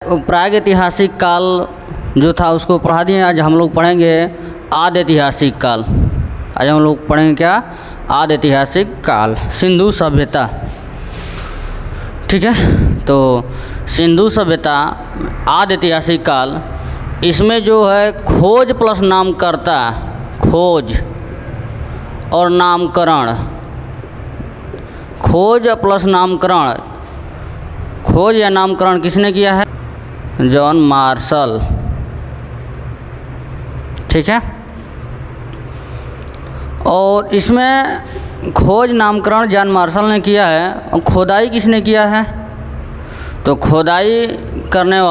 प्रागैतिहासिक काल जो था उसको पढ़ा दिए। आज हम लोग पढ़ेंगे आदि ऐतिहासिक काल। आज हम लोग पढ़ेंगे क्या? आदि ऐतिहासिक काल, सिंधु सभ्यता। ठीक है, तो सिंधु सभ्यता आदि ऐतिहासिक काल, इसमें जो है खोज प्लस नामकर्ता, खोज और नामकरण, खोज प्लस नामकरण, खोज या नामकरण किसने किया है? John Marshall. ठीक है, और इसमें खोज नामकरण जॉन मार्शल ने किया है। और खोदाई किसने किया है? तो खोदाई करने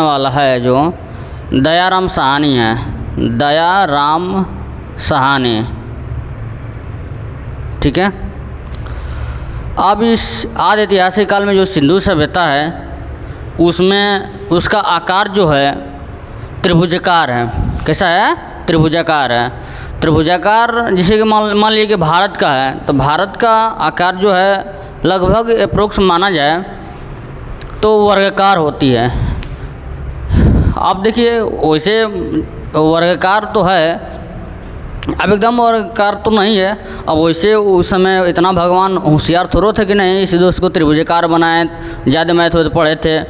वाला है जो दयाराम साहनी है, दयाराम साहनी। ठीक है, अब इस आदि ऐतिहासिक काल में जो सिंधु सभ्यता है उसमें उसका आकार जो है त्रिभुजाकार है। कैसा है? त्रिभुजाकार है। त्रिभुजाकार जैसे कि मान लीजिए कि भारत का है, तो भारत का आकार जो है लगभग अप्रोक्स माना जाए तो वर्गाकार होती है। आप देखिए वैसे वर्गाकार तो है, अब एकदम वर्गाकार तो नहीं है। अब वैसे उस समय इतना भगवान होशियार थोड़ो थे कि नहीं इसी दोस्त को त्रिभुजाकार बनाए, ज़्यादा मैथ वैथ पढ़े थे।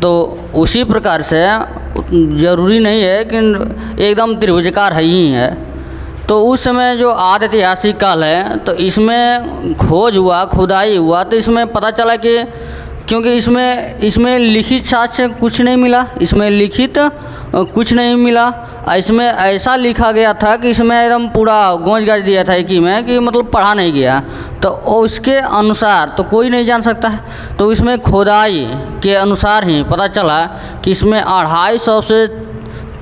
तो उसी प्रकार से ज़रूरी नहीं है कि एकदम त्रिभुजाकार है ही है। तो उस समय जो आदि ऐतिहासिक काल है तो इसमें खोज हुआ, खुदाई हुआ, तो इसमें पता चला कि क्योंकि इसमें लिखित साक्ष्य कुछ नहीं मिला, इसमें लिखित कुछ नहीं मिला। इसमें ऐसा लिखा गया था कि इसमें एकदम पूरा गोंज गाज दिया था एक ही में कि मतलब पढ़ा नहीं गया। तो उसके अनुसार तो कोई नहीं जान सकता है। तो इसमें खोदाई के अनुसार ही पता चला कि इसमें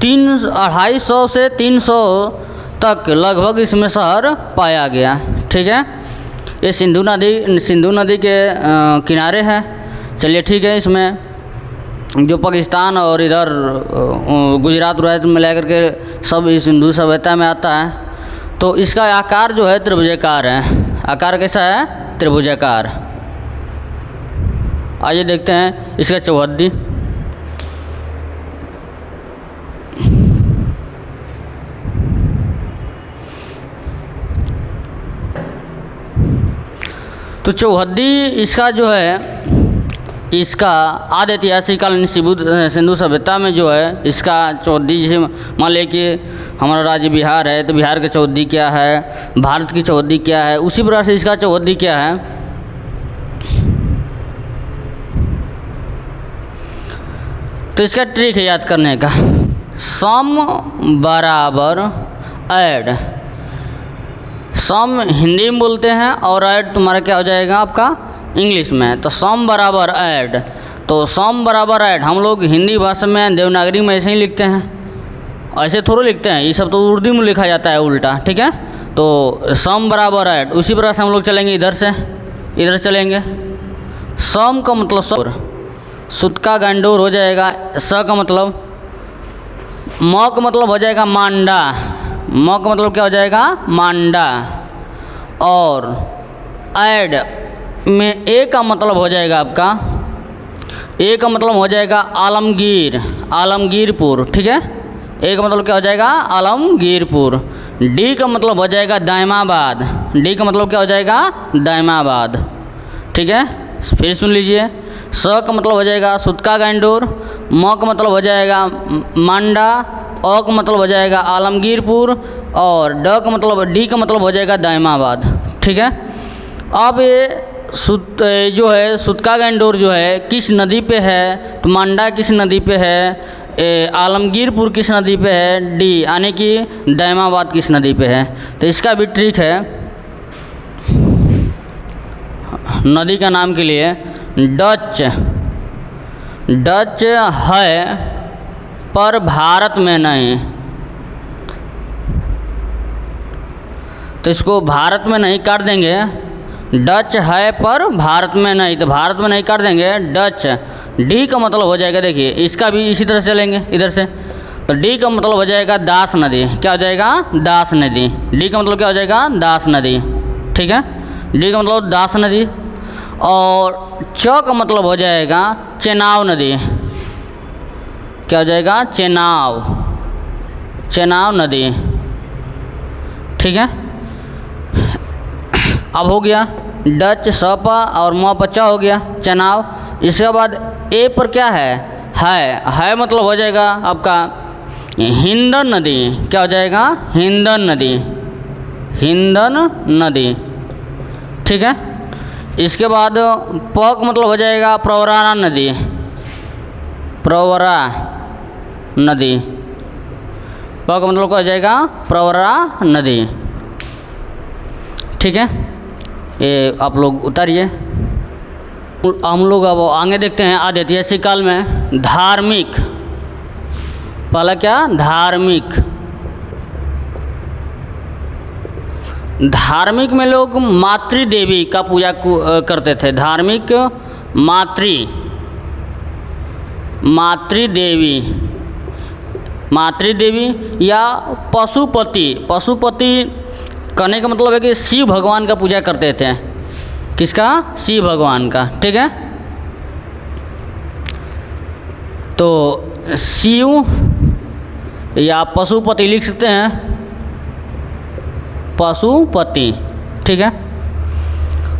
250 से 300 तक लगभग इसमें शहर पाया गया। ठीक है, ये सिंधु नदी के किनारे है। चलिए ठीक है, इसमें जो पाकिस्तान और इधर गुजरात में लेकर के सब इस सिंधु सभ्यता में आता है। तो इसका आकार जो है त्रिभुजाकार है। आकार कैसा है? त्रिभुजाकार। आइए देखते हैं इसका चौहद्दी। तो चौहद्दी इसका जो है, इसका आदि ऐतिहासिक काल सिंधु सभ्यता में जो है इसका चौहद्दी, जैसे मान लें कि हमारा राज्य बिहार है तो बिहार की चौहद्दी क्या है, भारत की चौहद्दी क्या है, उसी प्रकार से इसका चौहद्दी क्या है? तो इसका ट्रिक है याद करने का, सम बराबर ऐड। सम हिंदी में बोलते हैं और ऐड तुम्हारा क्या हो जाएगा आपका इंग्लिश में। तो सम बराबर ऐड, तो सम बराबर ऐड हम लोग हिंदी भाषा में देवनागरी में ऐसे ही लिखते हैं, ऐसे थोड़ा लिखते हैं, ये सब तो उर्दू में लिखा जाता है उल्टा। ठीक है, तो सम बराबर ऐड उसी प्रकार से हम लोग चलेंगे, इधर चलेंगे। सम का मतलब सौर, सुत का गंडोर हो जाएगा, स का मतलब, म का मतलब हो जाएगा मांडा, म का मतलब क्या हो जाएगा? मांडा। और ऐड में ए का मतलब हो जाएगा आपका, ए का मतलब हो जाएगा आलमगीर, आलमगीरपुर। ठीक है, ए का मतलब क्या हो जाएगा? आलमगीरपुर। डी का मतलब हो जाएगा दायमाबाद, डी का मतलब क्या हो जाएगा? दायमाबाद। ठीक है, फिर सुन लीजिए। स का मतलब हो जाएगा सुतका गंडोर, म का मतलब हो जाएगा मांडा, अ का मतलब हो जाएगा आलमगीरपुर, और डी का मतलब हो जाएगा दायमाबाद। ठीक है, अब ये जो है सुतका गंडोर जो है किस नदी पे है? तो मांडा किस नदी पे है? आलमगीरपुर किस नदी पे है? डी यानी कि दायमाबाद किस नदी पे है? तो इसका भी ट्रिक है, नदी का नाम के लिए डच है पर भारत में नहीं। तो इसको भारत में नहीं काट देंगे, डच है पर भारत में नहीं, तो भारत में नहीं काट देंगे डच। डी का मतलब हो जाएगा, देखिए इसका भी इसी तरह से चलेंगे इधर से, तो डी का मतलब हो जाएगा दास नदी। क्या हो जाएगा? दास नदी। डी का मतलब क्या हो जाएगा? दास नदी। ठीक है, डी का मतलब दास नदी। और च का मतलब हो जाएगा चेनाब नदी। क्या हो जाएगा? चेनाब, चेनाब नदी। ठीक है, अब हो गया डच सपा और म पच्चा हो गया चेनाब। इसके बाद ए पर क्या है मतलब हो जाएगा आपका हिंदन नदी। क्या हो जाएगा? हिंदन नदी, हिंदन नदी। ठीक है, इसके बाद प का मतलब हो जाएगा प्रवरा नदी, प्रवरा नदी। प का मतलब क्या हो जाएगा? प्रवरा नदी। ठीक है, ये आप लोग उतारिए। हम लोग अब आगे देखते हैं आद्य काल में धार्मिक। पहला क्या? धार्मिक। धार्मिक में लोग मातृ देवी का पूजा करते थे। धार्मिक मातृ देवी या पशुपति। पशुपति कहने का मतलब है कि शिव भगवान का पूजा करते थे। किसका? शिव भगवान का। ठीक है, तो शिव या पशुपति लिख सकते हैं, पशुपति। ठीक है,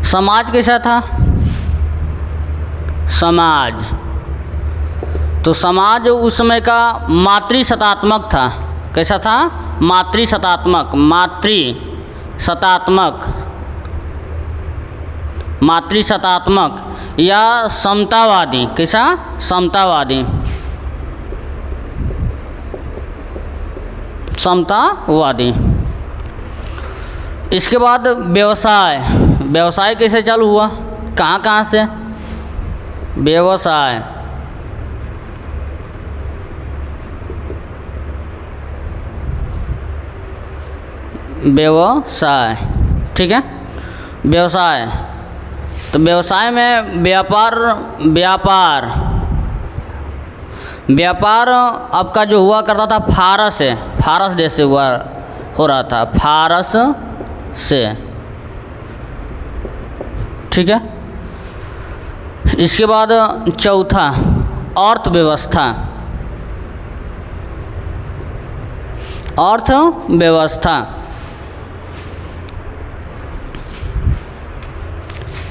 समाज कैसा था? समाज, तो समाज उस समय का मातृसत्तात्मक था। कैसा था? मातृसत्तात्मक, मातृसत्तात्मक या समतावादी। कैसा? समतावादी, समतावादी। इसके बाद व्यवसाय। व्यवसाय कैसे चालू हुआ? कहाँ से? व्यवसाय, व्यवसाय। ठीक है, व्यवसाय, तो व्यवसाय में व्यापार आपका जो हुआ करता था फारस से, फारस देश से हो रहा था, फारस से। ठीक है, इसके बाद चौथा अर्थव्यवस्था। अर्थव्यवस्था,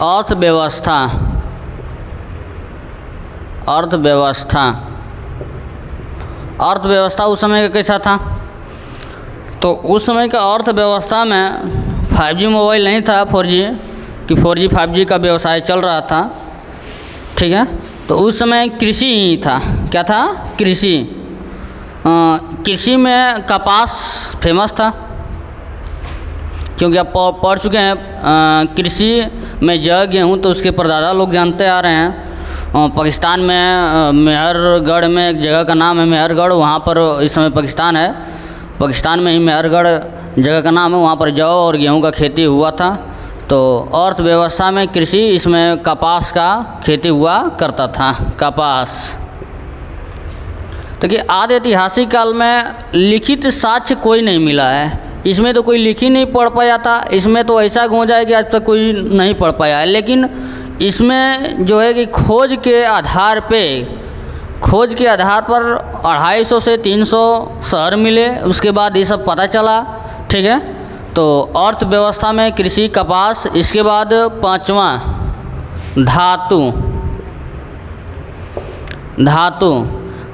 अर्थव्यवस्था, अर्थव्यवस्था। अर्थव्यवस्था उस समय का कैसा था? तो उस समय का अर्थव्यवस्था में 5G मोबाइल नहीं था, 4G कि 4G 5G का व्यवसाय चल रहा था। ठीक है, तो उस समय कृषि ही था। क्या था? कृषि। कृषि में कपास फेमस था, क्योंकि आप पढ़ चुके हैं कृषि में जग गेहूँ तो उसके परदादा लोग जानते आ रहे हैं। पाकिस्तान में मेहरगढ़ में एक जगह का नाम है मेहरगढ़, वहाँ पर इस समय पाकिस्तान है, पाकिस्तान में ही मेहरगढ़ जगह का नाम है, वहाँ पर जौ और गेहूँ का खेती हुआ था। तो अर्थव्यवस्था में कृषि, इसमें कपास का खेती हुआ करता था, कपास। तो कि आदि ऐतिहासिक काल में लिखित साक्ष्य कोई नहीं मिला है। इसमें तो कोई लिख ही नहीं पढ़ पाया था, इसमें तो ऐसा गूंजा है कि आज तक कोई नहीं पढ़ पाया है। लेकिन इसमें जो है कि खोज के आधार पर 250 से 300 शहर मिले, उसके बाद ये सब पता चला। ठीक है, तो अर्थव्यवस्था में कृषि, कपास। इसके बाद पांचवा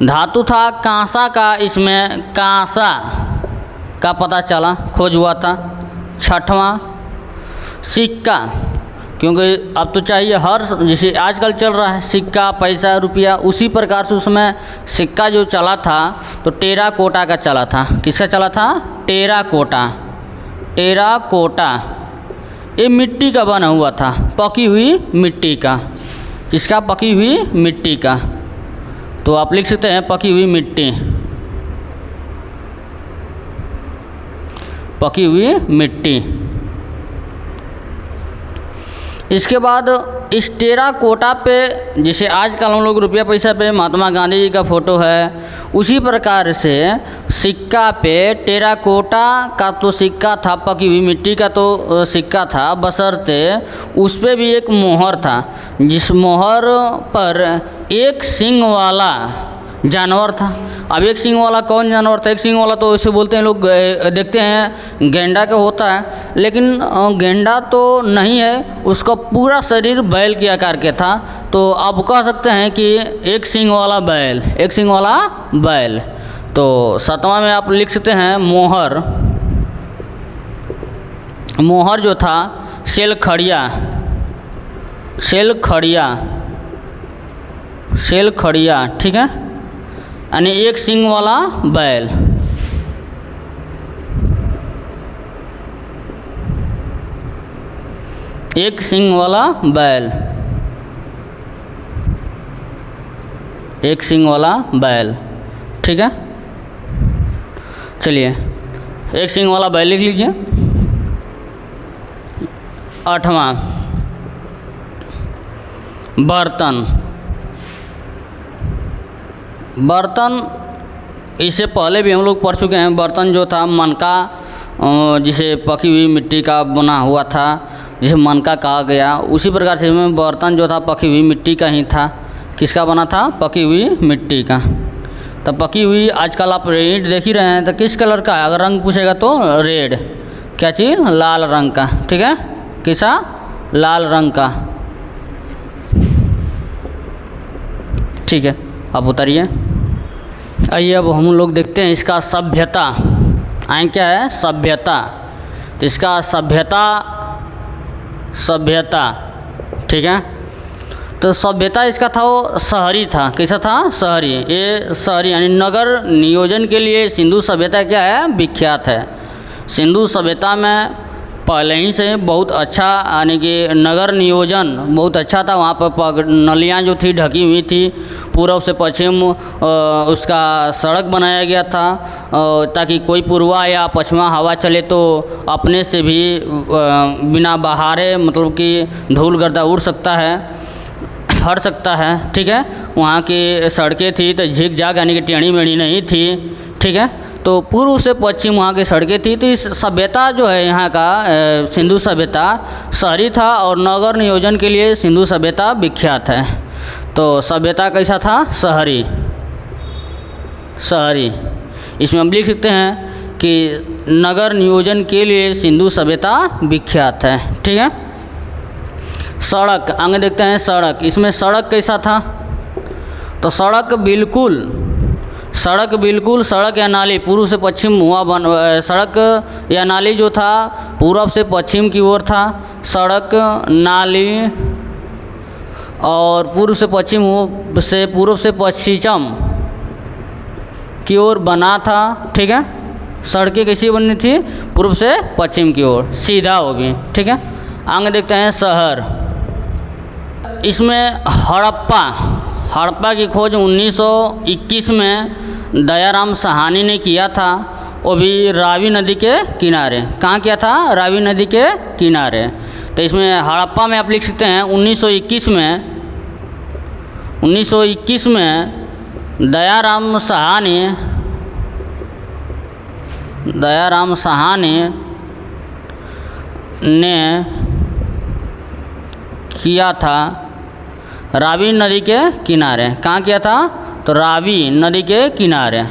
धातु था कांसा का, इसमें कांसा का पता चला, खोज हुआ था। छठवां सिक्का, क्योंकि अब तो चाहिए हर, जैसे आजकल चल रहा है सिक्का, पैसा, रुपया, उसी प्रकार से उसमें सिक्का जो चला था तो टेराकोटा का चला था। किसका चला था? टेराकोटा। ये मिट्टी का बना हुआ था, पकी हुई मिट्टी का। किसका? पकी हुई मिट्टी का। तो आप लिख सकते हैं पकी हुई मिट्टी, पकी हुई मिट्टी। इसके बाद इस टेराकोटा पे, जिसे आजकल हम लोग रुपया पैसा पे महात्मा गांधी जी का फ़ोटो है, उसी प्रकार से सिक्का पे टेराकोटा का तो सिक्का था, पकी हुई मिट्टी का तो सिक्का था, बशर्ते उस पर भी एक मोहर था, जिस मोहर पर एक सींग वाला जानवर था। अब एक सींग वाला कौन जानवर था? एक सींग वाला तो ऐसे बोलते हैं लोग, देखते हैं गेंडा का होता है, लेकिन गेंडा तो नहीं है, उसका पूरा शरीर बैल के आकार के था। तो आप कह सकते हैं कि एक सींग वाला बैल, एक सींग वाला बैल। तो 7वां में आप लिख सकते हैं मोहर। मोहर जो था शेलखड़िया, शेलखड़िया, शेलखड़िया, ठीक है, यानी एक सींग वाला बैल। एक सींग वाला बैल, एक सींग वाला बैल, ठीक है। चलिए एक सींग वाला बैल लिख लीजिए। 8वां बर्तन। बर्तन इससे पहले भी हम लोग पढ़ चुके हैं। बर्तन जो था मनका, जिसे पकी हुई मिट्टी का बना हुआ था, जिसे मनका कहा गया, उसी प्रकार से इसमें बर्तन जो था पकी हुई मिट्टी का ही था। किसका बना था? पकी हुई मिट्टी का। तो पकी हुई, आजकल आप ईंट देख ही रहे हैं, तो किस कलर का है? अगर रंग पूछेगा तो रेड। क्या चीज़? लाल रंग का, ठीक है। किसा? लाल रंग का, ठीक है। अब उतारिए। आइए अब हम लोग देखते हैं इसका सभ्यता। आए क्या है? सभ्यता। तो इसका सभ्यता, सभ्यता, ठीक है। तो सभ्यता इसका था वो शहरी था। कैसा था? शहरी। ये शहरी यानी नगर नियोजन के लिए सिंधु सभ्यता क्या है? विख्यात है। सिंधु सभ्यता में पहले ही से बहुत अच्छा, यानी कि नगर नियोजन बहुत अच्छा था। वहाँ पर नलियाँ जो थी ढकी हुई थी, पूर्व से पश्चिम उसका सड़क बनाया गया था, ताकि कोई पूर्वा या पश्चिमा हवा चले तो अपने से भी बिना बहारे, मतलब कि धूल गर्दा उड़ सकता है, हट सकता है, ठीक है। वहाँ की सड़कें थी तो झिक झाक, यानी कि टेढ़ी मेढ़ी नहीं थी, ठीक है। तो पूर्व से पश्चिम वहाँ की सड़कें थी। तो इस सभ्यता जो है यहाँ का सिंधु सभ्यता शहरी था, और नगर नियोजन के लिए सिंधु सभ्यता विख्यात है। तो सभ्यता कैसा था? शहरी, शहरी। इसमें हम लिख सकते हैं कि नगर नियोजन के लिए सिंधु सभ्यता विख्यात है, ठीक है। सड़क, आगे देखते हैं सड़क। इसमें सड़क कैसा था? तो सड़क बिल्कुल, सड़क बिल्कुल, सड़क या नाली पूर्व से पश्चिम हुआ सड़क या नाली जो था पूर्व से पश्चिम की ओर था। सड़क, नाली और पूर्व से पश्चिम से पूर्व से पश्चिम की ओर बना था, ठीक है। सड़कें कैसी बननी थी? पूर्व से पश्चिम की ओर, सीधा होगी, ठीक है। आगे देखते हैं शहर। इसमें हड़प्पा, हड़प्पा की खोज 1921 में दयाराम साहनी ने किया था, वो भी रावी नदी के किनारे। कहाँ किया था? रावी नदी के किनारे। तो इसमें हड़प्पा में आप लिख सकते हैं 1921 में दयाराम साहनी ने किया था रावी नदी के किनारे। कहाँ किया था? तो रावी नदी के किनारे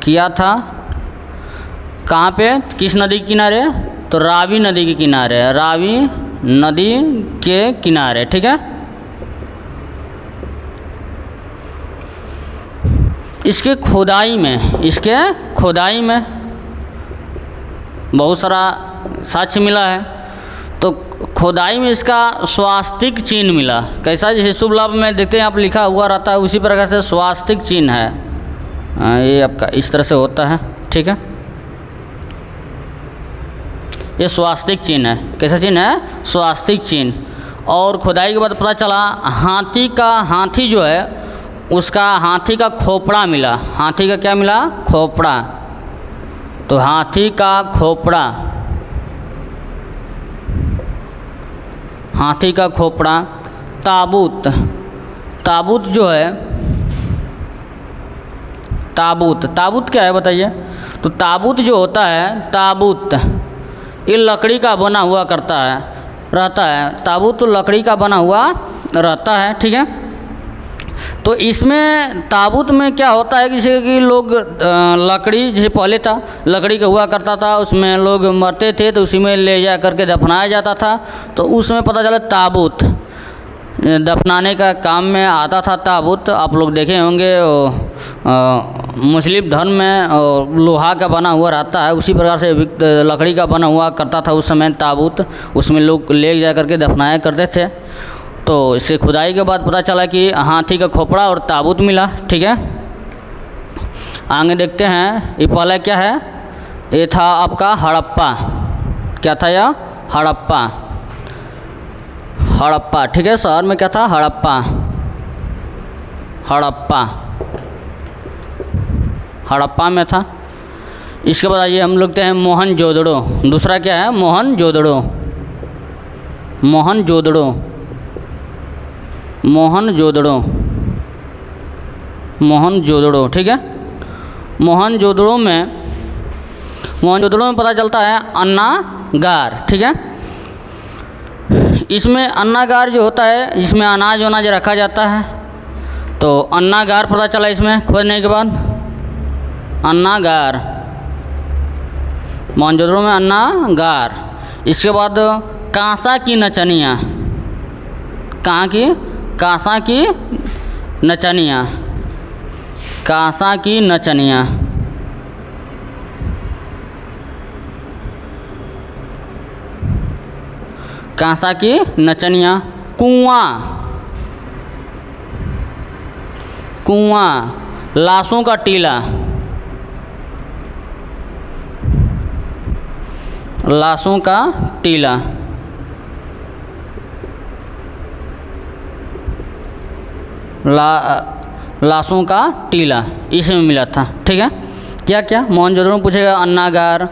किया था। कहाँ पे? किस नदी के किनारे? तो रावी नदी के किनारे, रावी नदी के किनारे, ठीक है। इसके खुदाई में बहुत सारा साक्ष्य मिला है। तो खुदाई में इसका स्वास्तिक चिन्ह मिला। कैसा? जैसे शुभ लाभ में देखते हैं आप लिखा हुआ रहता है, उसी प्रकार से स्वास्तिक चिन्ह है। ये आपका इस तरह से होता है, ठीक है। ये स्वास्तिक चिन्ह है। कैसा चिन्ह है? स्वास्तिक चिन्ह। और खुदाई के बाद पता चला हाथी जो है उसका हाथी का खोपड़ा मिला। हाथी का क्या मिला? खोपड़ा। तो हाथी का खोपड़ा हाथी का खोपड़ा। ताबूत, ताबूत जो है, ताबूत, ताबूत क्या है बताइए? तो ताबूत जो होता है, ताबूत ये लकड़ी का बना हुआ रहता है। ताबूत तो लकड़ी का बना हुआ रहता है, ठीक है। तो इसमें ताबूत में क्या होता है कि जैसे कि लोग लकड़ी, जैसे पहले था लकड़ी का हुआ करता था, उसमें लोग मरते थे तो उसी में ले जा करके दफनाया जाता था। तो उसमें पता चला ताबूत दफनाने का काम में आता था। ताबूत आप लोग देखे होंगे मुस्लिम धर्म में लोहा का बना हुआ रहता है, उसी प्रकार से लकड़ी का बना हुआ करता था उस समय ताबूत, उसमें लोग ले जा करके दफनाया करते थे। तो इससे खुदाई के बाद पता चला कि हाथी का खोपड़ा और ताबूत मिला, ठीक है। आगे देखते हैं, ये पहला क्या है? ये था आपका हड़प्पा। क्या था यह? हड़प्पा, हड़प्पा, ठीक है। शहर में क्या था? हड़प्पा, हड़प्पा, हड़प्पा में था। इसके बाद आइए हम लोग हैं मोहनजोदड़ो। दूसरा क्या है? मोहनजोदड़ो, मोहनजोदड़ो, मोहनजोदड़ो, मोहनजोदड़ो, ठीक है। मोहनजोदड़ो में पता चलता है अन्नागार, ठीक है। इसमें अन्नागार जो होता है, इसमें अनाज वनाज रखा जाता है। तो अन्नागार पता चला इसमें खोजने के बाद, अन्नागार, मोहनजोदड़ो में अन्नागार। इसके बाद कांसा की नचनियाँ, कहाँ की? कांसा की नचनियाँ, कांसा की नचनियाँ, कांसा की नचनियाँ। कुआँ, कुआँ, लाशों का टीला, लाशों का टीला, लाशों का टीला, इसमें मिला था, ठीक है। क्या क्या? मोहनजोदड़ो में पूछेगा अन्नागार,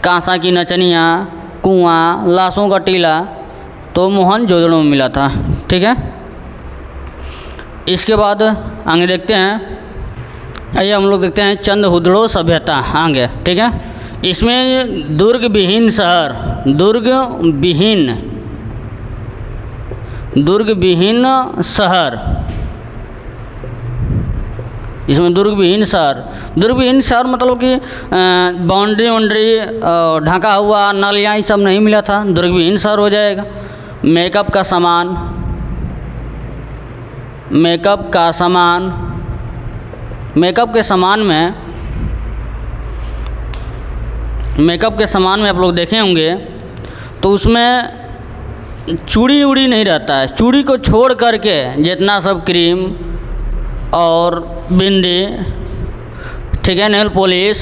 कांसा की नचनियाँ, कुआँ, लाशों का टीला, तो मोहनजोदड़ो में मिला था, ठीक है। इसके बाद आगे देखते हैं, आइए हम लोग देखते हैं चंद्रहुदड़ो सभ्यता आगे, ठीक है। इसमें दुर्ग विहीन शहर, दुर्ग विहीन, दुर्ग विहीन शहर, इसमें दुर्ग विहीन शहर, दुर्ग विहीन शहर मतलब कि बाउंड्री वाउंड्री ढका हुआ, नालियाँ ये सब नहीं मिला था, दुर्ग विहीन शहर हो जाएगा। मेकअप का सामान, मेकअप का सामान, मेकअप के सामान में, मेकअप के सामान में आप लोग देखे होंगे तो उसमें चूड़ी उड़ी नहीं रहता है। चूड़ी को छोड़ करके जितना सब क्रीम और बिंदी, ठीक है, नेल पॉलिश,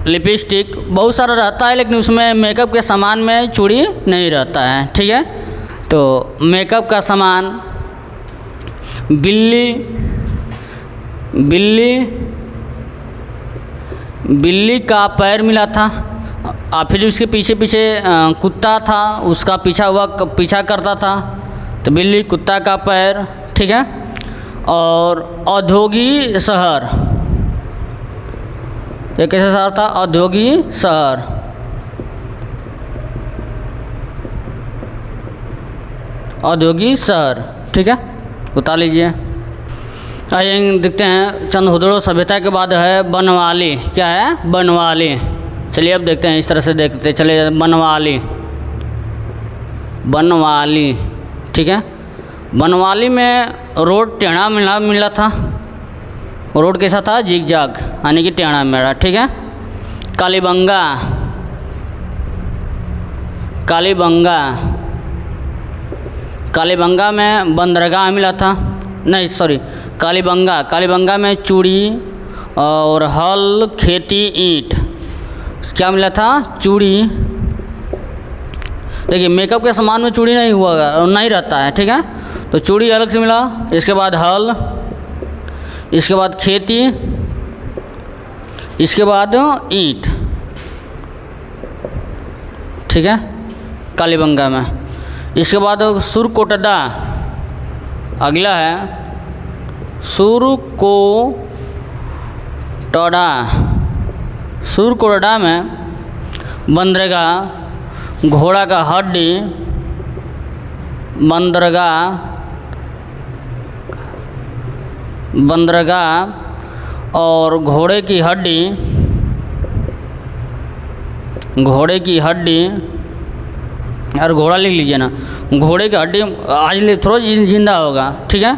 लिपस्टिक बहुत सारा रहता है, लेकिन उसमें मेकअप के सामान में चूड़ी नहीं रहता है, ठीक है। तो मेकअप का सामान बिल्ली, बिल्ली, बिल्ली का पैर मिला था, और फिर उसके पीछे पीछे कुत्ता था, उसका पीछा करता था, तो बिल्ली, कुत्ता का पैर, ठीक है। और औद्योगिक शहर, ये कैसा शहर था? औद्योगिक शहर, औद्योगिक शहर, ठीक है, उतार लीजिए। आइए देखते हैं चंद्रहुदड़ो सभ्यता के बाद है बनवाली। क्या है? बनवाली। चलिए अब देखते हैं, इस तरह से देखते चले, बनवाली, बनवाली, ठीक है। बनवाली में रोड टेढ़ा मिला था, रोड कैसा था? जिग जाग, यानी कि टेढ़ा मेढ़ा, ठीक है। कालीबंगा, कालीबंगा, कालीबंगा में बंदरगाह मिला था, नहीं सॉरी, कालीबंगा, कालीबंगा में चूड़ी और हल, खेती, ईंट, क्या मिला था? चूड़ी। देखिए मेकअप के सामान में चूड़ी नहीं रहता है, ठीक है, तो चूड़ी अलग से मिला। इसके बाद हल, इसके बाद खेती, इसके बाद ईंट, ठीक है, कालीबंगा में। इसके बाद सुरकोटडा, अगला है सुरकोटडा। सुरकोटडा में बंदरगाह, घोड़ा का हड्डी, बंदरगाह और घोड़े की हड्डी, और घोड़ा लिख लीजिए ना, घोड़े की हड्डी आज थोड़ा जिंदा होगा, ठीक है।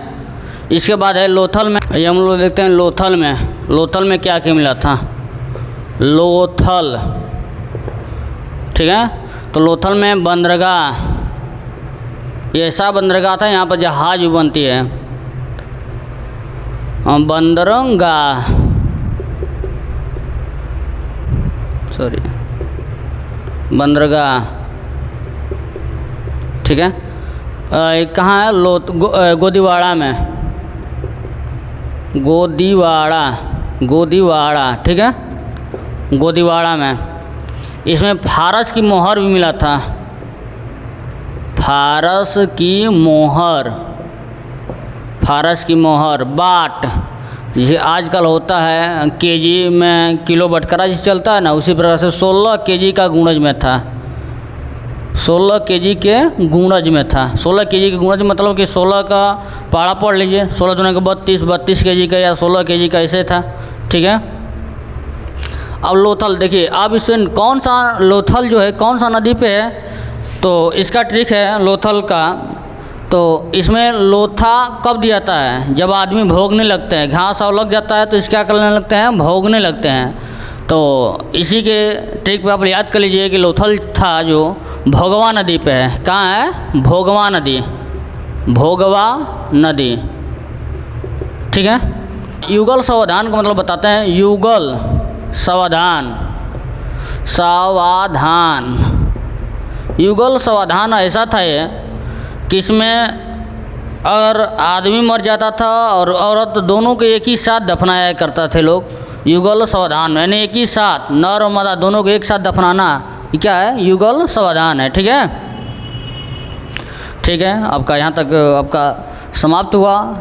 इसके बाद है लोथल में, ये हम लोग देखते हैं लोथल में क्या क्या मिला था, लोथल, ठीक है। तो लोथल में बंदरगाह, ये ऐसा बंदरगाह था यहाँ पर जहाज भी बनती है, बंदरगाह, बंदरगाह, ठीक है। कहाँ है गोदीवाड़ा में, गोदीवाड़ा, ठीक है, गोदीवाड़ा में। इसमें फारस की मोहर भी मिला था, फारस की मोहर, बाट, जैसे आजकल होता है केजी में किलो बटकरा जिस चलता है ना, उसी प्रकार से 16 केजी का गुणज में था, 16 केजी के गुणज में था। 16 केजी के गुणज मतलब कि 16 का पारा पढ़ लीजिए, 16 दूना का 32 केजी का या 16 केजी का ऐसे था, ठीक है। अब लोथल देखिए, अब इसमें कौन सा लोथल जो है कौन सा नदी पे है, तो इसका ट्रिक है लोथल का। तो इसमें लोथा कब दिया जाता है, जब आदमी भोगने लगते हैं, घास और लग जाता है तो इस क्या करने लगते हैं, भोगने लगते हैं। तो इसी के ट्रिक पे आप याद कर लीजिए कि लोथल था जो भोगवा नदी पे है। कहाँ है, भोगवा नदी, ठीक है। युगल सावधान का मतलब बताते हैं, युगल सावधान ऐसा था ये कि इसमें अगर आदमी मर जाता था और औरत, दोनों को एक ही साथ दफनाया करता थे लोग। युगल सावधान यानी एक ही साथ, नर और मादा दोनों को एक साथ दफनाना, ये क्या है, युगल सावधान है, ठीक है। ठीक है, आपका यहाँ तक आपका समाप्त हुआ।